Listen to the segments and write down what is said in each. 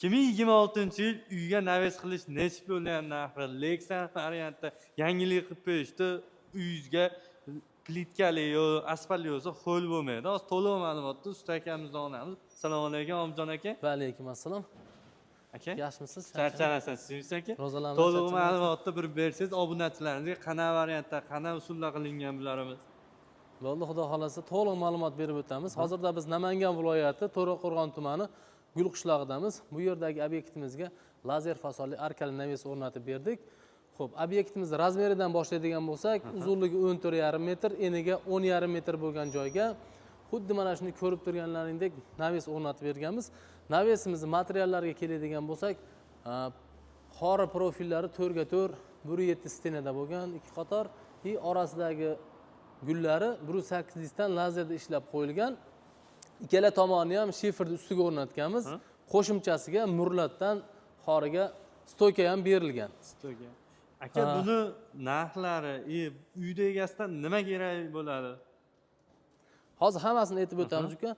2026-yil uyga naves qilish nasib bo'lgan narxi Lexan variantda yangilik qilib berishdi. Uyingizga plitkali yo asfalt yo'sa ho'l bo'lmaydi. Hozir to'liq ma'lumotni usta akamizdan olamiz. Assalomu alaykum Omjon aka. Va alaykum assalom. Aka, Yaxshimisiz? charchamaysiz aka? Ro'zalarni To'liq ma'lumotni bir bersangiz, obunachilarimizga qanday variantda, qanday usulda qilingan bularimiz. Bo'ldi, xudo xolasa to'liq ma'lumot berib o'tamiz. Hozirda biz Namangan viloyati To'raqo'rg'on tumani Gulqishlog'idamiz. Bu yerdagi obyektimizga lazer fasolli arkali naves o'rnatib berdik. Xo'p, obyektimizni razmeridan boshlaydigan bo'lsak, uzunligi 14,5 metr, eniga 10,5 metr bo'lgan joyga xuddi mana shuni ko'rib turganlaringdek naves o'rnatib berganmiz. Navesimizni materiallariga keladigan bo'lsak, xora profillari 4x4, 1.7 stenada bo'lgan, ikki qator, orasidagi gullari 1.8 dan lazerda ishlab qo'yilgan. Ikkala tomoni ham shiferni ustiga o'rnatganmiz. Qo'shimchasiga murlatdan xoriga stoyka ham berilgan. Stoyka. Aka, buni narxlari, uyda egasidan nima kerak bo'ladi? Hozir hammasini aytib o'tamiz uka.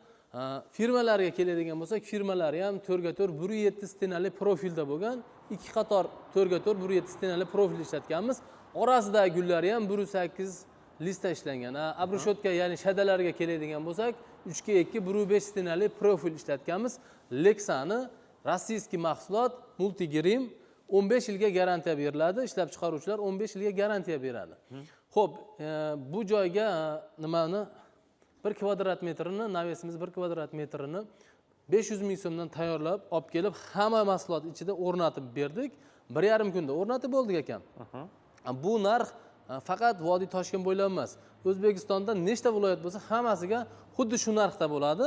Firmalarga keladigan bo'lsak, firmalari ham 4x4 1.7 stenali profilda bo'lgan, ikki qator 4x4 1.7 stenali profil ishlatganmiz. Orasidagi gullari ham 1.8 lista ishlangan. Abrushotka, ya'ni shadalarga keladigan bo'lsak, 3x2 1.5 stenali profil ishlatganmiz. Lexani rossiyskiy mahsulot, multigrim, 15 yilga garantiya beriladi. Ishlab chiqaruvchilar 15 yilga garantiya beradi. Xo'p, bu joyga nimani 1 kvadrat metrini, navesimiz 1 kvadrat metrini 500 ming so'mdan tayyorlab, olib kelib, hamma mahsulot ichida o'rnatib berdik. 1,5 kunda o'rnatib bo'ldik ekan. Bu narx faqat Vodiy Toshkent bo'ylab emas. O'zbekistonda nechta viloyat bo'lsa, hammasiga xuddi shu narxda bo'ladi.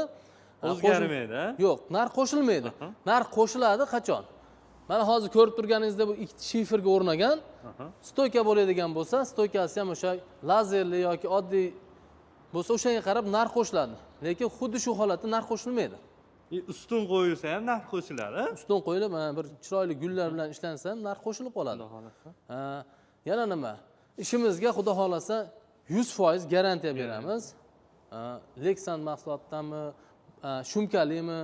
O'zgarmaydi. Yo'q, narx qo'shilmaydi. Narx qo'shiladi qachon? Mana hozir ko'rib turganingizda bu ikkita shiferga o'rnagan stoyka bo'ladigan bo'lsa, stoykasi ham o'sha lazerli yoki oddiy bo'lsa, o'shanga qarab narx qo'shiladi. Lekin xuddi shu holatda narx qo'shilmaydi. Ustun qo'yilsa ham narx qo'shiladi. Ustun qo'yilib, bir chiroyli gullar bilan ishlansa ham narx qo'shilib qoladi. Yana nima? Ishimizga xudo xolasa 100% garantiya beramiz. Lexan mahsulotdanmi, shumkalimi,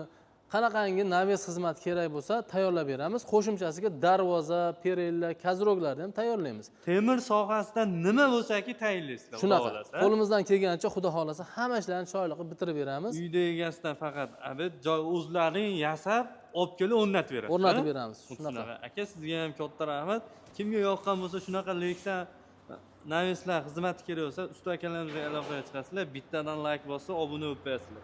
qanaqangi naves xizmat kerak bo'lsa tayyorlab beramiz. Qo'shimchasiga darvoza, perella, kazroglarni ham tayyorlaymiz. Temir sohasidan nima bo'lsa-ki tayyorlaysizlar. Shunaqa. Qo'limizdan kelganicha xudo xolasa hamma ishlarni chiroyli qilib bitirib beramiz. Uyda egasidan faqat joy o'zlaring yasab, olib kelib o'rnatib berasiz. O'rnatib beramiz. Shunaqa. Aka, sizga ham katta rahmat. Kimga yoqqan bo'lsa, shunaqa Lexan naveslar xizmati kerak bo'lsa, usta akalarimizga aloqaga chiqasizlar. Bittadan like bossa, obuna bo'lib qo'yasizlar.